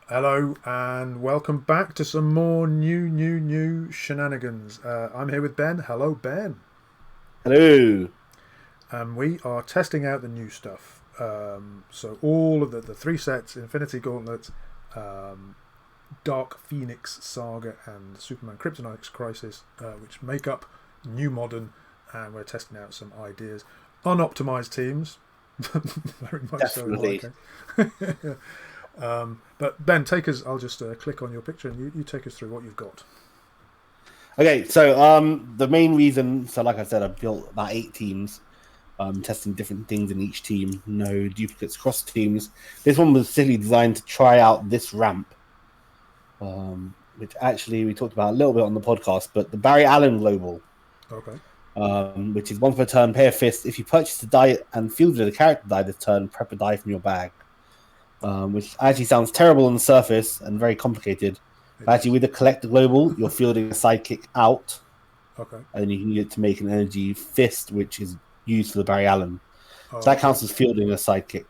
Hello and welcome back to some more new shenanigans. I'm here with Ben. Hello, Ben. Hello. And we are testing out the new stuff. So all of the three sets, Infinity Gauntlet, um, Dark Phoenix Saga, and Superman Kryptonite Crisis, which make up New Modern, and we're testing out some ideas. Unoptimized teams, very much so in my Definitely. case. But Ben, take us. I'll just click on your picture and you take us through what you've got. Okay, so the main reason, so like I said, I've built about 8 teams, testing different things in each team, no duplicates cross teams. This one was simply designed to try out this ramp, which actually we talked about a little bit on the podcast, but the Barry Allen Global, Okay. which is one per turn, pay a fist. If you purchase a die and fielded a character die this turn, prep a die from your bag. Which actually sounds terrible on the surface and very complicated. It But actually, does. with the collector global, you're fielding a sidekick out, Okay. and then you can use it to make an energy fist, which is used for the Barry Allen. So Oh, that okay. counts as fielding a sidekick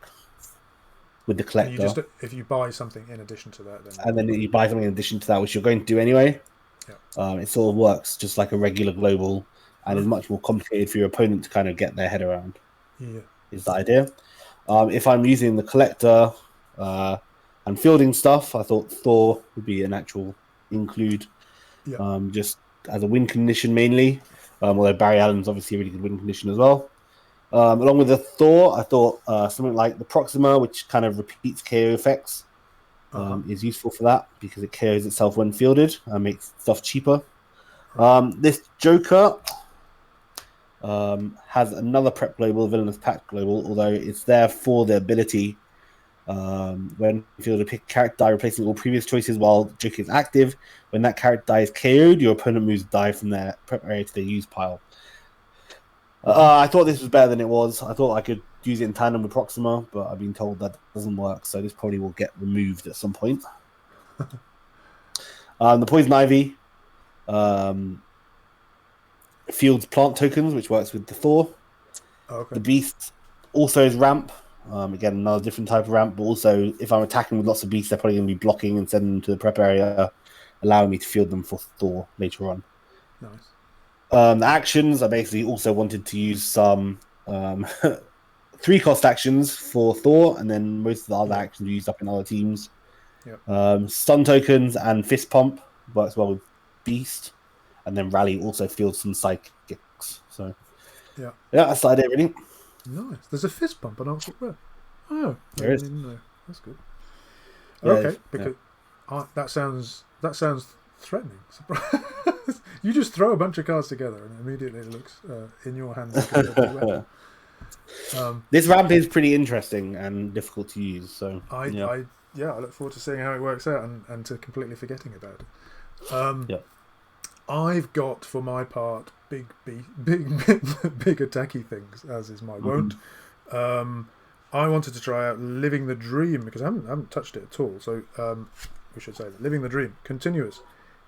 with the And you just collector. if you buy something in addition to that, then And then you buy something in addition to that, which you're going to do anyway. yeah. It sort of works just like a regular global, and is Uh-huh. much more complicated for your opponent to kind of get their head around. Yeah. Is the idea? If I'm using the collector uh, and fielding stuff, I thought Thor would be a natural include, Yeah. just as a win condition mainly. Although Barry Allen's obviously a really good win condition as well. Along with the Thor, I thought something like the Proxima, which kind of repeats KO effects, Uh-huh. is useful for that because it KOs itself when fielded and makes stuff cheaper. Right. This Joker has another prep global, villainous pact global, although it's there for the ability when you pick a character die replacing all previous choices while Joker is active. When that character die is KO'd, your opponent moves die from their prep area to their use pile. Mm-hmm. I thought this was better than it was. I thought I could use it in tandem with Proxima, but I've been told that doesn't work, so this probably will get removed at some point. The Poison Ivy um, fields plant tokens, which works with the Thor. Okay. The Beast also is ramp. Again, another different type of ramp, but also if I'm attacking with lots of beasts, they're probably going to be blocking and sending them to the prep area, allowing me to field them for Thor later on. Nice. The actions, I basically also wanted to use some 3 cost actions for Thor, and then most of the other Yeah. actions used up in other teams. Yeah. Stun tokens and fist pump works well with Beast, and then Rally also fields some sidekicks. So Yeah. yeah, that's the idea really. Nice. There's a fist bump on Arctic Red. Oh, I There didn't is. even know. That's good. Yeah, Okay, yeah. because that sounds threatening. You just throw a bunch of cards together and immediately it looks in your hand like a deadly weapon. Um, This ramp is pretty interesting and difficult to use. So I, yeah, I, yeah, I look forward to seeing how it works out and to completely forgetting about it. yeah. I've got, for my part, big big attacky things, as is my wont. Mhm. Um, I wanted to try out Living the Dream because I haven't touched it at all. So we should say that Living the Dream, continuous.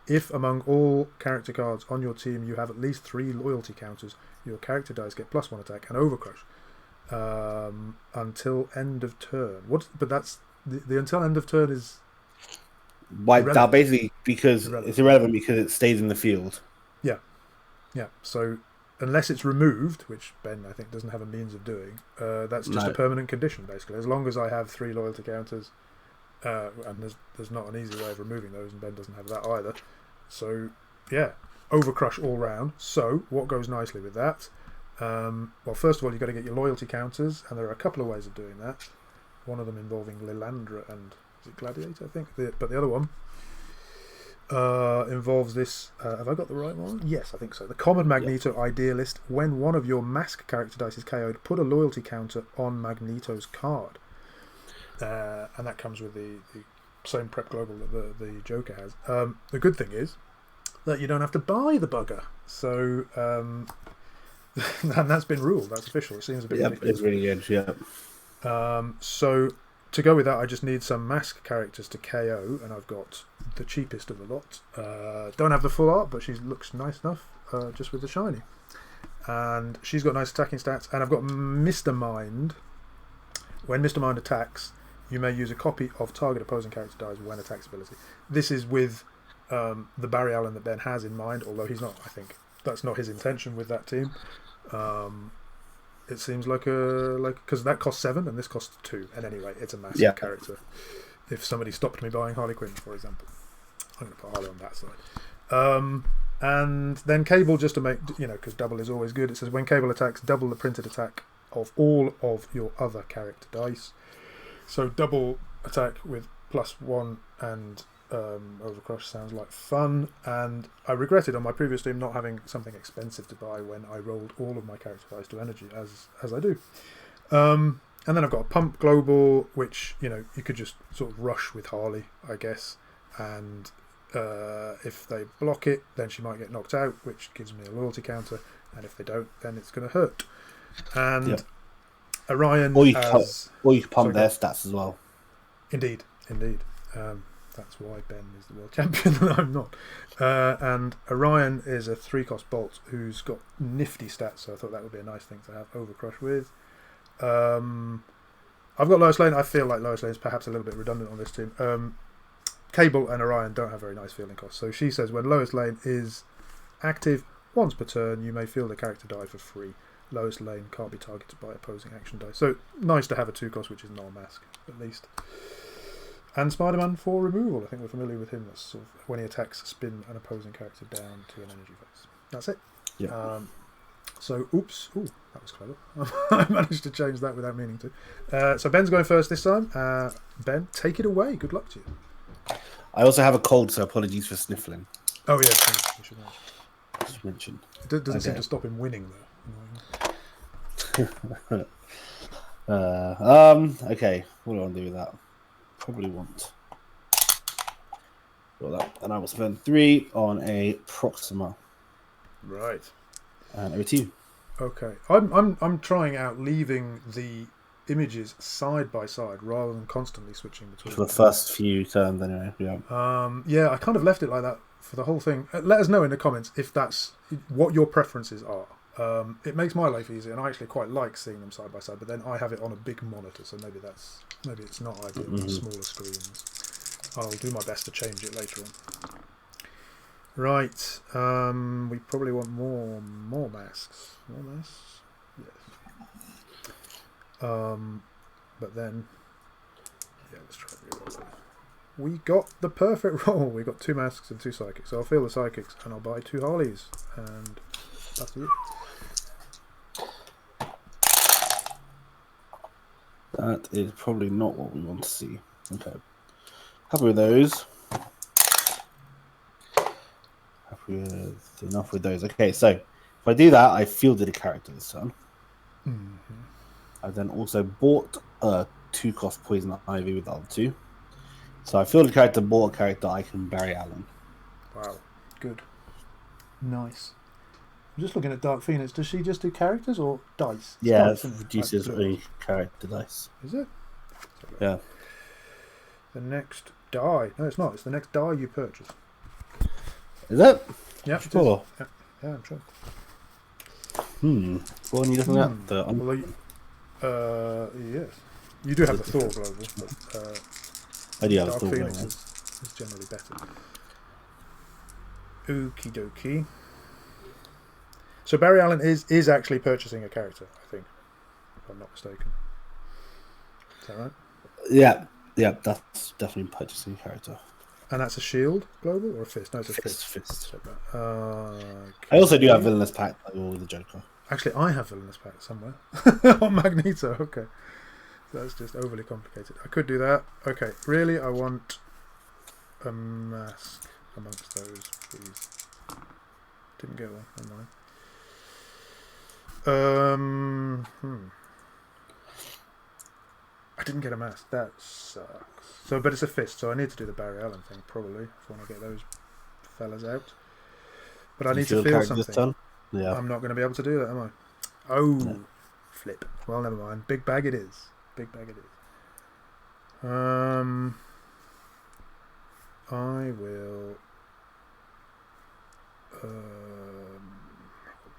If among all character cards on your team you have at least 3 loyalty counters, your character dice get +1 attack and overcrush until end of turn. What? But that's the until end of turn is Wiped out irrelevant. basically because it's Irrelevant. Yeah. irrelevant because it stays in the field. Yeah. Yeah. So unless it's removed, which Ben I think doesn't have a means of doing, that's just a No, permanent condition basically. As long as I have 3 loyalty counters, and there's not an easy way of removing those, and Ben doesn't have that either. So yeah, overcrush all round. So what goes nicely with that? Well, first of all, you've got to get your loyalty counters, and there are a couple of ways of doing that. One of them involving Lilandra and is it Gladiator, I think. But the other one involves this. Have I got the right one? Yes, I think so. The common yeah, Magneto Idealist. When one of your mask character dice is KO'd, put a loyalty counter on Magneto's card. And that comes with the same prep global that the Joker has. The good thing is that you don't have to buy the bugger. So, and that's been ruled. That's official. It seems a bit yeah, it's ridiculous. really good. Yeah, So to go with that, I just need some mask characters to KO, and I've got the cheapest of the lot. Don't have the full art, but she looks nice enough just with the shiny. And she's got nice attacking stats. And I've got Mr. Mind. When Mr. Mind attacks, you may use a copy of target opposing character dice when attacks ability. This is with the Barry Allen that Ben has in mind, although he's not. I think that's not his intention with that team. It seems like because that costs 7 and this costs 2, and anyway, it's a massive character. If somebody stopped me buying Harley Quinn, for example, I'm going to put Harley on that side. And then Cable, just to make, because double is always good. It says when Cable attacks, double the printed attack of all of your other character dice. So double attack with +1 and Overcrush sounds like fun. And I regretted on my previous stream not having something expensive to buy when I rolled all of my character dice to energy, as I do. And then I've got a Pump Global, which, you could just sort of rush with Harley, I guess. And if they block it, then she might get knocked out, which gives me a loyalty counter. And if they don't, then it's going to hurt. And Orion, or you can pump their stats as well. Indeed. That's why Ben is the world champion and I'm not. And Orion is a 3-cost bolt who's got nifty stats, so I thought that would be a nice thing to have Overcrush with. I've got Lois Lane. I feel like Lois Lane is perhaps a little bit redundant on this team. Cable and Orion don't have very nice fielding costs. So she says when Lois Lane is active once per turn, you may field a character die for free. Lois Lane can't be targeted by opposing action dice. So nice to have a 2-cost, which is not a mask, at least. And Spider-Man for removal. I think we're familiar with him. That's sort of when he attacks, spin an opposing character down to an energy phase. That's it. Yeah. So, oops. Ooh, that was clever. I managed to change that without meaning to. So Ben's going first this time. Ben, take it away. Good luck to you. I also have a cold, so apologies for sniffling. Oh, yes. You should Just mention. It doesn't seem to stop him winning, though. Okay. What do I want to do with that? Probably want that. And I will spend 3 on a Proxima. Right. And over to you. Okay. I'm trying out leaving the images side by side rather than constantly switching between for the first few turns anyway. Yeah, I kind of left it like that for the whole thing. Let us know in the comments if that's what your preferences are. It makes my life easier, and I actually quite like seeing them side by side, but then I have it on a big monitor, so maybe it's not ideal on smaller screens. I'll do my best to change it later on. Right, we probably want more masks. More masks? Yes. But then, let's try reroll. We got the perfect roll. We got 2 masks and 2 psychics. So I'll fill the psychics and I'll buy 2 Harleys. And that's it. That is probably not what we want to see. Okay. Happy with those. Happy with enough with those. Okay, so if I do that, I fielded a character this turn. I then also bought a 2-cost Poison Ivy with the other 2. So I fielded a character, bought a character, I can Barry Allen. Wow. Good. Nice. I'm just looking at Dark Phoenix. Does she just do characters or dice? Yeah, it reduces a character dice. Is it? Yeah. The next die. No, it's not. It's the next die you purchase. Is it? Yeah, sure. Yeah, I'm sure. What are you looking at? Yes. You do have the Thor global, but I do have Dark Thor Phoenix global. is generally better. Okie dokie. So Barry Allen is actually purchasing a character, I think, if I'm not mistaken. Is that right? Yeah, that's definitely purchasing a character. And that's a shield global or a fist? No, it's a fist. Fist. Okay. I also do have Villainous Pact with the Joker. Actually, I have Villainous Pact somewhere on Magneto. Okay, that's just overly complicated. I could do that. Okay, really, I want a mask amongst those, please. Didn't get one. Never mind. I didn't get a mask. That sucks. So, but it's a fist, so I need to do the Barry Allen thing probably if I want to get those fellas out. But I need to feel something. Yeah. I'm not going to be able to do that, am I? Oh, no. Flip. Well, never mind. Big bag it is. Big bag it is. I will.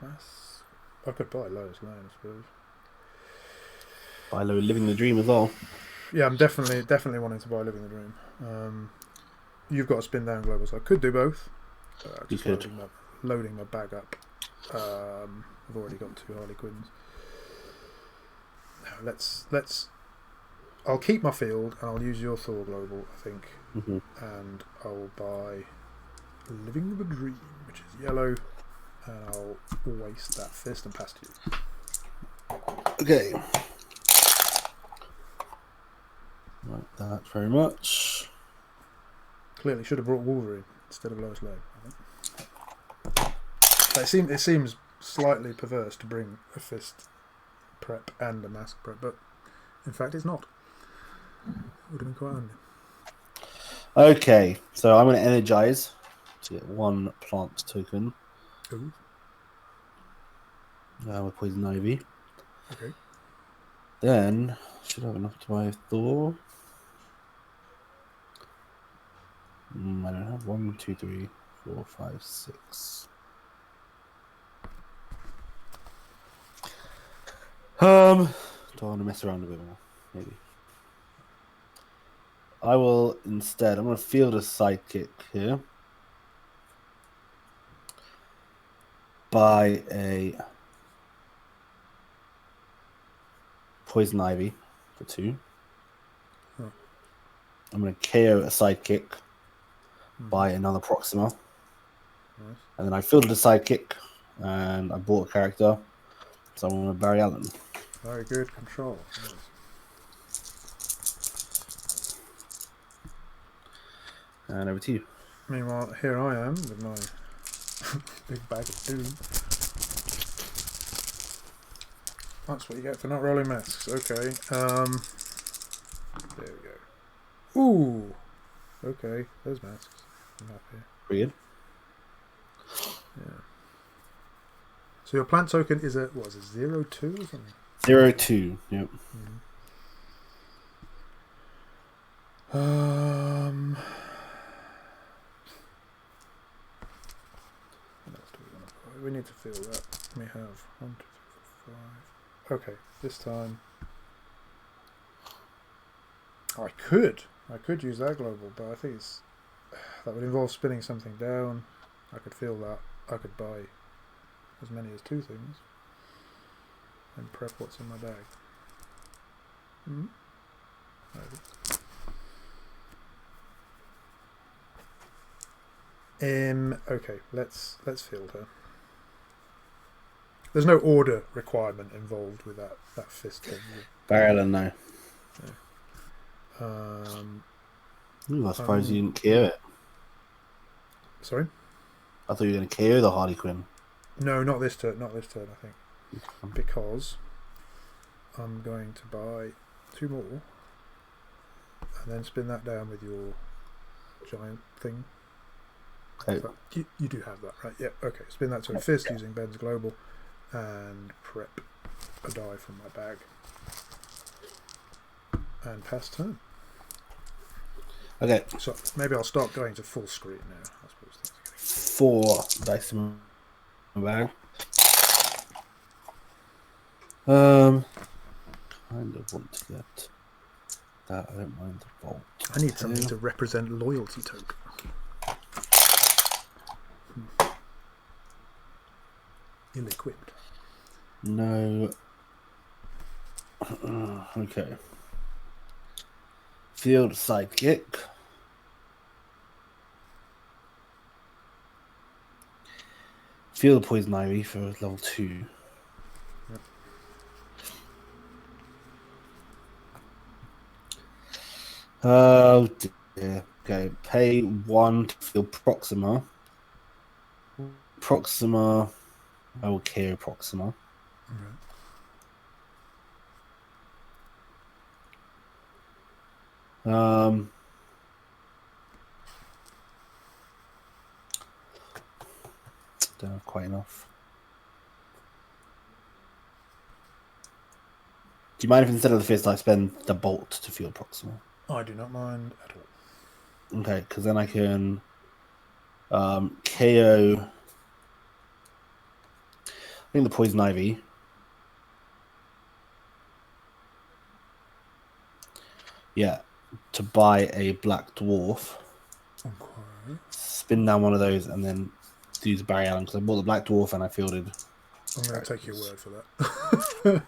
Mask. I could buy Lois Lane, I suppose. By Living the Dream as well. Yeah, I'm definitely wanting to buy Living the Dream. You've got to spin down global, so I could do both. You Just could. loading my bag up. I've already got 2 Harley Quinns. Now let's. I'll keep my field and I'll use your Thor global, I think, Mm-hmm. and I'll buy Living the Dream, which is yellow, and I'll waste that fist and pass to you. Okay. Like that very much. Clearly, should have brought Wolverine instead of Lois Lane. I think. But it seems slightly perverse to bring a fist prep and a mask prep, but in fact, it's not. It would have been quite handy. Okay, so I'm going to energize to get 1 plant token. Ooh. With Poison Ivy. Okay. Then, should I have enough to buy Thor? I don't have 1, 2, 3, 4, 5, 6. Do I want to mess around a bit more? Maybe. I will instead. I'm going to field a sidekick here. Buy a Poison Ivy for 2. Huh. I'm going to KO a sidekick. Mm-hmm. Buy another Proxima. Nice. And then I fielded a sidekick and I bought a character. So I'm going to Barry Allen. Very good control. Nice. And over to you. Meanwhile, here I am with my big bag of doom. That's what you get for not rolling masks. Okay. There we go. Ooh. Okay. There's masks. I'm happy. Weird. Yeah. So your plant token is what is it, 0-2 or something? 0-2. Yep. Mm-hmm. What else do we want to buy? We need to fill that. We have 1, 2, 3, 4, 5. Okay, this time I could use that global, but I think that would involve spinning something down. I could feel that. I could buy as many as 2 things and prep what's in my bag. Hmm? Okay, let's field her. There's no order requirement involved with that fist thing. Barry Allen, no. Yeah. I suppose you didn't KO it. Sorry? I thought you were going to KO the Harley Quinn. No, not this turn. Not this turn, I think. Because I'm going to buy 2 more and then spin that down with your giant thing. Okay. So you do have that, right? Yeah, okay. Spin that to a fist using Ben's Global and prep a die from my bag. And pass turn. Okay. So maybe I'll start going to full screen now. I suppose things are 4 dice in my bag. Kind of want to get that. I don't mind the bolt. I need something to represent loyalty token. Ill-equipped. No. Okay. Field sidekick. Field Poison Ivy for level 2. Yep. Oh dear. Okay. Pay 1 to field Proxima. Proxima. I will KO Proxima. Okay. Don't have quite enough. Do you mind if instead of the fist I spend the bolt to field Proxima? I do not mind at all. Okay, because then I can KO. I think the Poison Ivy. Yeah, to buy a black dwarf. Okay. Spin down one of those and then do the Barry Allen because I bought the black dwarf and I fielded. I'm going to take your word for that.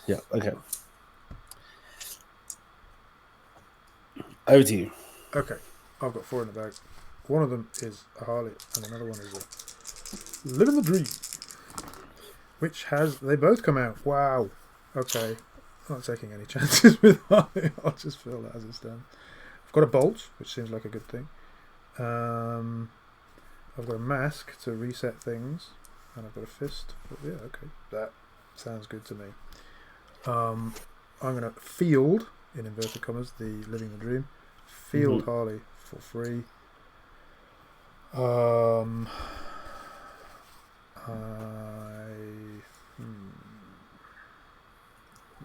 Yeah. Okay. Over to you. Okay, I've got 4 in the bag. One of them is a Harley, and another one is a Living the Dream, which has... They both come out. Wow. Okay. I'm not taking any chances with Harley. I'll just fill that as it stands. I've got a Bolt, which seems like a good thing. I've got a Mask to reset things, and I've got a Fist. Yeah, okay. That sounds good to me. I'm going to field, in inverted commas, the Living the Dream. Field Harley for free.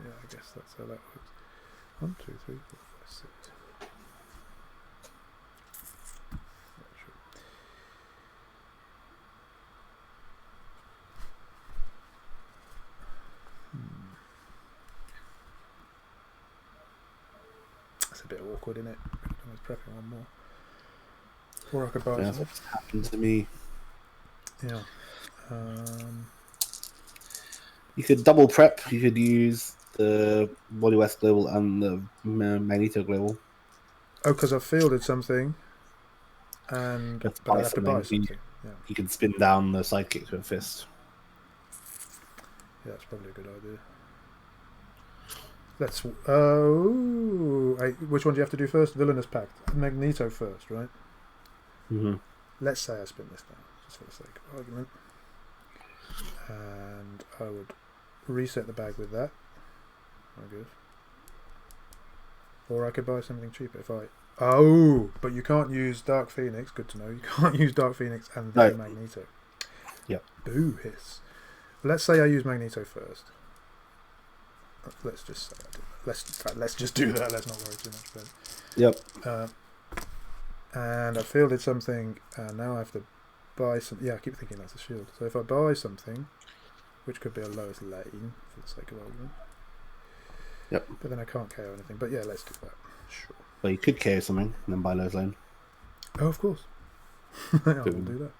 Yeah, I guess that's how that works. 1, 2, 3, 4, 5, 6. Not sure. That's a bit awkward, isn't it? I was prepping one more. Or I could buy That's some. what's happened to me. Yeah. You could double prep. You could use the Body West Global and the Magneto Global. Oh, because I've fielded something, and You have to but I buy have to buy something. something. Yeah. You can spin down the sidekick with a fist. Yeah, that's probably a good idea. Let's. Oh, which one do you have to do first? Villainous Pact. Magneto first, right? Mm-hmm. Let's say I spin this down, just for the sake of argument, and I would reset the bag with that. I guess. Or I could buy something cheaper if I. Oh, but you can't use Dark Phoenix. Good to know. You can't use Dark Phoenix and then Magneto. Yep. Boo hiss. Let's say I use Magneto first. Let's just say I do. Let's just do that. Let's not worry too much about it. Yep. And I fielded something, and now I have to buy some. Yeah, I keep thinking that's a shield. So if I buy something, which could be a Lois Lane for the sake of argument. Yep. But then I can't KO anything. But yeah, let's do that. Sure. Well, you could KO something and then buy Lois Lane. Oh, of course. I will do that.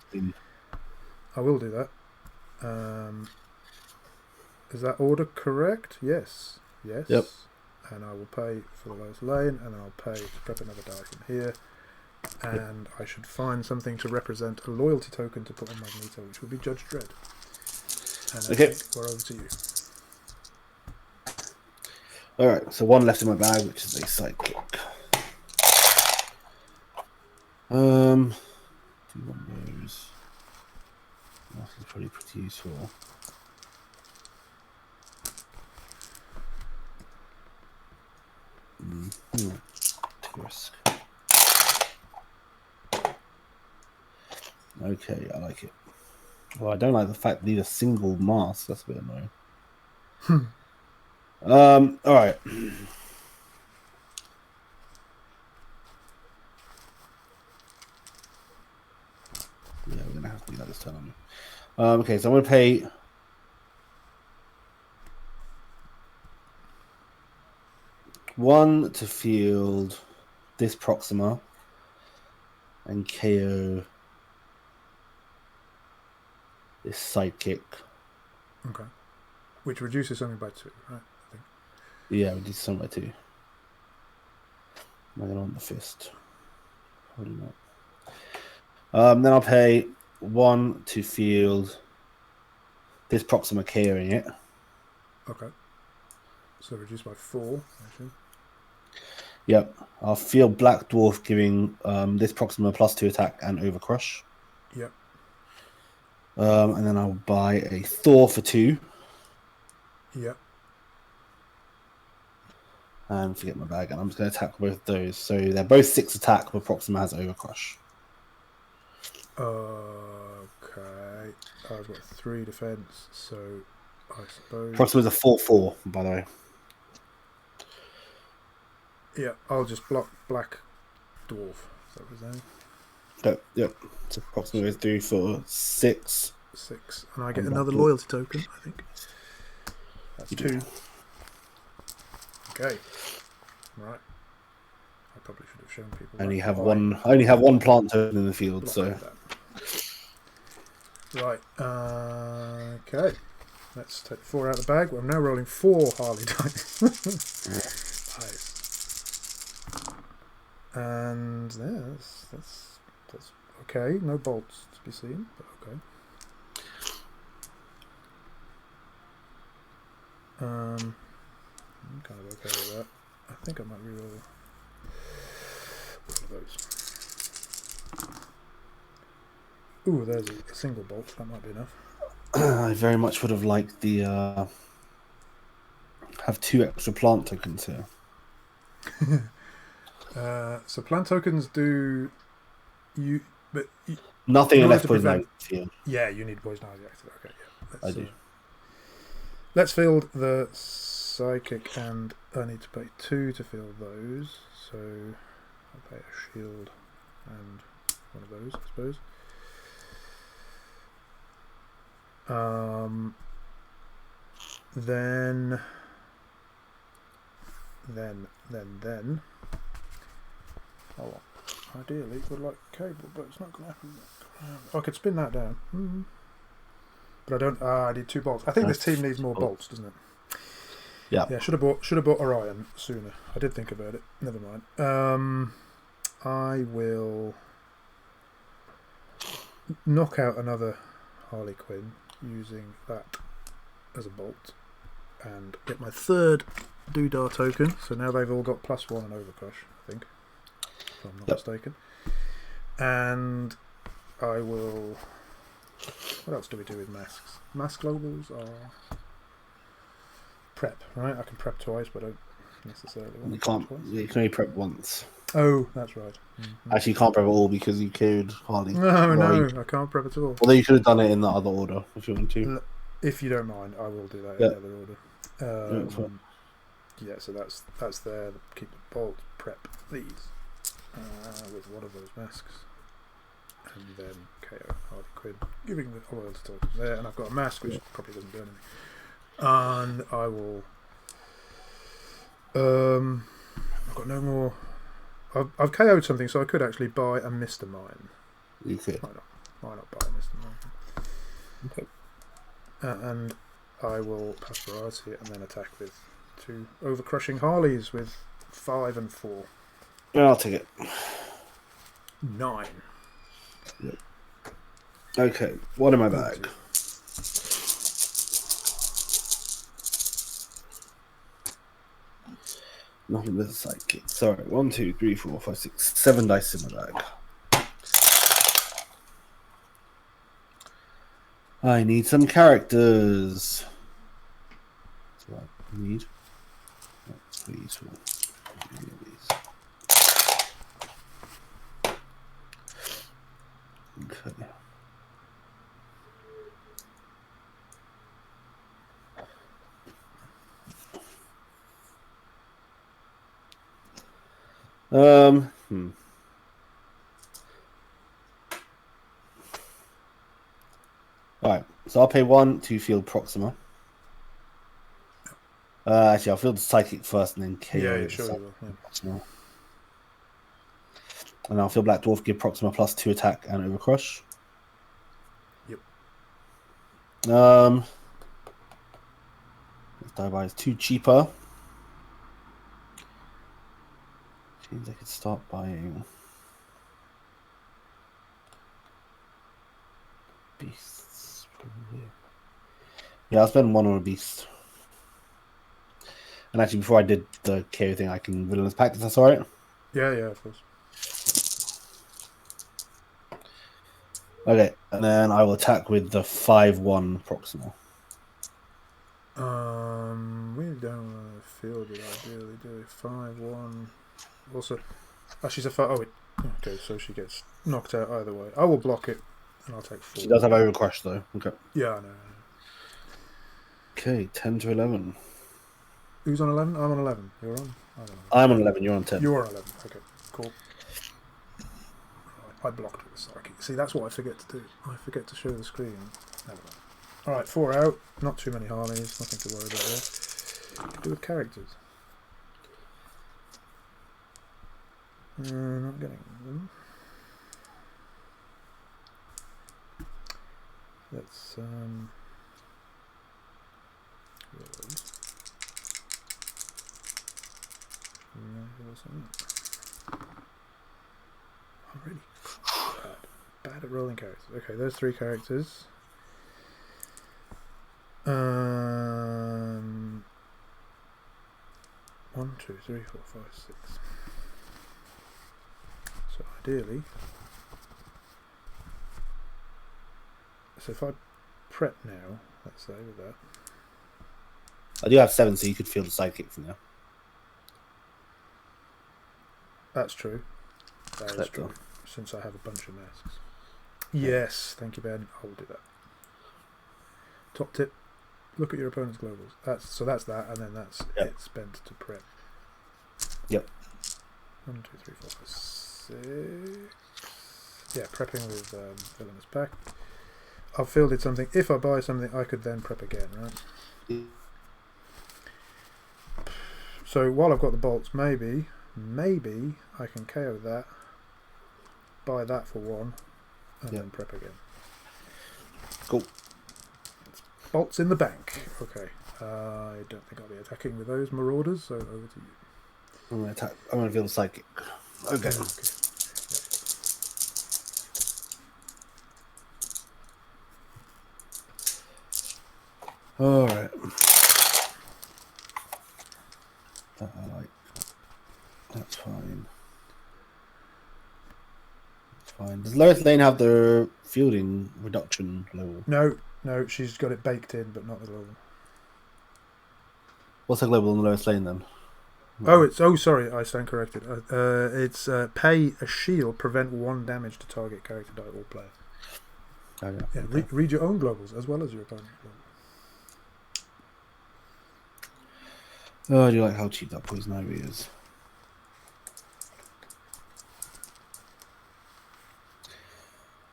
I will do that. Is that order correct? Yes. Yes. Yep. And I will pay for the Lois Lane, and then I'll pay to prep another die from here. And I should find something to represent a loyalty token to put on Magneto, which would be Judge Dredd. And I think we're over to you. Alright, so one left in my bag, which is a sidekick. Do one of those. That's probably pretty useful. Take a risk. Okay, I like it. Well, I don't like the fact that these are single masks. That's a bit annoying. All right. Yeah, we're gonna have to do that this time. Okay, so I'm gonna pay. One to field this Proxima and KO this sidekick. Okay. Which reduces something by 2, right? I think. Yeah, we did something by 2. Am I gonna want the fist? Probably not. Then I'll pay 1 to field this Proxima KOing it. Okay. So reduced by 4, actually. Yep. I'll field Black Dwarf giving this Proxima +2 attack and Overcrush. Yep. And then I'll buy a Thor for 2. Yep. And forget my bag, and I'm just going to attack both those. So they're both 6 attack, but Proxima has Overcrush. Okay. I've got 3 defense, so I suppose. Proxima's a 4/4, by the way. Yeah, I'll just block Black Dwarf. Is that what his name? Yep. So Proxima is due for 6. 6. And I get another loyalty token, I think. That's 2. Okay. Right. I probably should have shown people. I only that. have one. I only have one plant token in the field, so. That. Right. Okay. Let's take 4 out of the bag. I'm now rolling 4 Harley dice. Nice. And yeah, that's okay. No bolts to be seen, but okay. I'm kind of okay with that. I think I might reroll one of those. Ooh, there's a single bolt. That might be enough. I very much would have liked the have 2 extra plant tokens here. So plant tokens do you, but Nothing unless poison ivy field. Yeah, you need poison ivy active. Okay, yeah. I do. Let's field the psychic, and I need to pay 2 to field those. So I'll pay a shield and one of those, I suppose. Then oh, ideally would like cable, but it's not going to happen. I could spin that down, but I don't. I need 2 bolts. I think this team needs more bolts, doesn't it? Yeah. Yeah. Should have bought Orion sooner. I did think about it. Never mind. I will knock out another Harley Quinn using that as a bolt, and get my 3rd Doodah token. So now they've all got +1 and Overcrush, I think, if I'm not mistaken. And I will. What else do we do with masks? Mask globals are prep, right? I can prep twice, but I don't necessarily want You can't. You can only prep once. Oh, that's right. Actually, you can't prep at all because you could hardly. No, I can't prep at all. Although you could have done it in the other order if you want to. If you don't mind, I will do that in the other order. Yeah, so that's there. Keep the bolt, prep these with one of those masks, and then KO Harley Quinn, giving the loyalty token there. And I've got a mask which probably doesn't do anything. And I will. I've got no more. I've KO'd something, so I could actually buy a Mr. Mine. You could. Why not buy a Mr. Mine? Okay. And I will pass variety and then attack with 2 overcrushing Harleys with 5 and 4. Yeah, I'll take it. 9. Yep. Okay, what in my bag? Nothing with a sidekick. Sorry, 1, 2, 3, 4, 5, 6, 7 dice in my bag. I need some characters. That's what I need. That's useful. Okay. Alright, so I'll pay 1 to field Proxima. Actually, I'll field the Psychic first and then KO. Yeah, sure you will. Proxima. And I'll field Black Dwarf, give Proxima +2 attack and Overcrush. Yep. This die buy is 2 cheaper. Which means I could start buying beasts. Yeah, I'll spend 1 on a beast. And actually, before I did the KO thing, I can Villainous Pact, if that's alright. Yeah, of course. Okay, and then I will attack with the 5-1 Proxima. We don't want to field it ideally, do we? 5-1. Also, she's a 5. Oh, wait. Okay, so she gets knocked out either way. I will block it, and I'll take 4. She does have Overcrush, though. Okay. Yeah, I know. Okay, 10 to 11. Who's on 11? I'm on 11. You're on? I don't know. I'm on 11, you're on 10. You're on 11. Okay, cool. Right, I blocked with the Psychic. See, that's what I forget to do. I forget to show the screen. Never mind. Alright, 4 out. Not too many Harleys. Nothing to worry about there. What do with characters? Not getting them. Let's I'm really bad at rolling characters. Okay, those 3 characters. 1, 2, 3, 4, 5, 6. So ideally, so if I prep now, let's say with that. I do have 7, so you could feel the sidekick from there. That's true. That is true. Since I have a bunch of masks. Yes, thank you, Ben. I'll do that. Top tip: look at your opponent's globals. That's that, and then that's it spent to prep. Yep. 1, 2, 3, 4, 5, 6. Yeah, prepping with villainous pack. I've fielded something. If I buy something, I could then prep again, right? So while I've got the bolts, maybe I can KO that, buy that for 1, and then prep again. Cool. It's bolts in the bank. Okay. I don't think I'll be attacking with those marauders, so over to you. I'm going to attack. I'm going to feel the sidekick. Okay. Yep. All right. That I like. That's fine. That's fine. Does Lois Lane have the fielding reduction level? No, she's got it baked in, but not the global. What's the global on Lois Lane then? Oh, sorry, I stand corrected. It's pay a shield, prevent 1 damage to target character die or player. Oh, yeah. Yeah, Okay. read your own globals as well as your opponent's global. Oh, I do like how cheap that poison ivy is.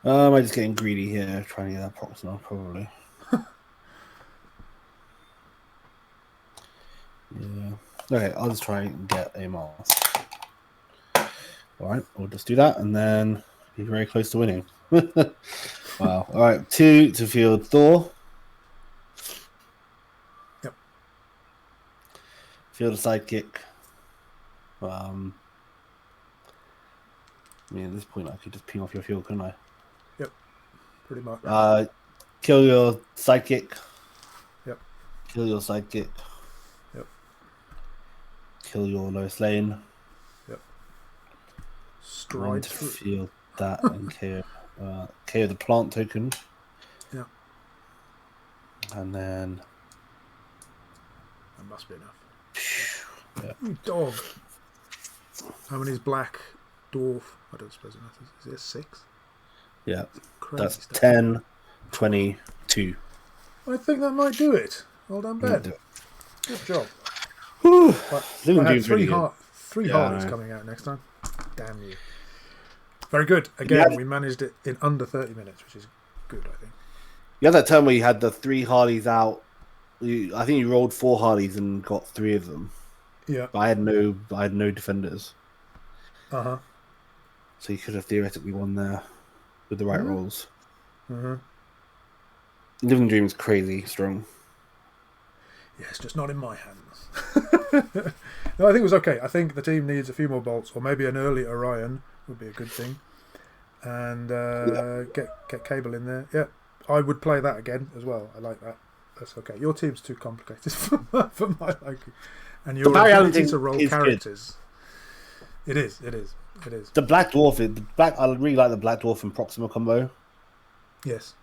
Am I just getting greedy here, trying to get that proximal, probably. Yeah. Okay, I'll just try and get a mask. Alright, we'll just do that and then be very close to winning. Wow. Alright, 2 to field Thor. Yep. Field a sidekick. I mean, at this point, I could just ping off your field, couldn't I? Yep, pretty much. Kill your sidekick. Yep. Kill your sidekick. Yep. Kill your Lois Lane. Yep. Stride through. Field that and KO the plant token. Yeah. And then that must be enough. Yeah. Dog. How many is black dwarf? I don't suppose it matters. Is it a 6? Yeah. Crazy That's stuff. 10, 22. I think that might do it. Well done, Ben. Good job. Whew. I had 3 Harleys coming out next time. Damn you. Very good. Again, we managed it in under 30 minutes, which is good, I think. You had that turn where you had the 3 Harleys out. I think you rolled 4 Harleys and got 3 of them. Yeah. But I had no defenders. Uh-huh. So you could have theoretically won there with the right rolls. Mm-hmm. Living Dream is crazy strong. Yeah, it's just not in my hands. No, I think it was okay. I think the team needs a few more bolts, or maybe an early Orion would be a good thing. And get Cable in there. Yeah, I would play that again as well. I like that. That's okay. Your team's too complicated for my liking. And your ability to roll characters. Good. It is. The Black Dwarf, I really like the Black Dwarf and Proxima combo. Yes.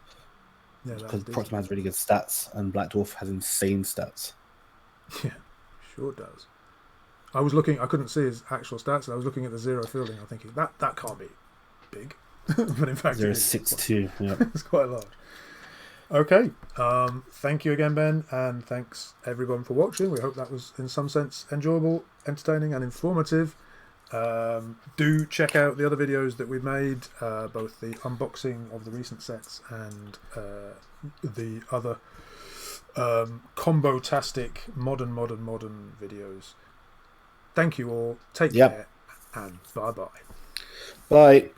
Yeah, because Proxima has really good stats and Black Dwarf has insane stats. Yeah, sure does. I was looking, I couldn't see his actual stats, and I was looking at the 0 fielding. I'm thinking that can't be big, but in fact, 0.62. Yeah, it's quite large. Okay, thank you again, Ben, and thanks everyone for watching. We hope that was in some sense enjoyable, entertaining, and informative. Do check out the other videos that we've made, both the unboxing of the recent sets and the other combo-tastic modern videos. Thank you all. Take care and bye-bye. Bye.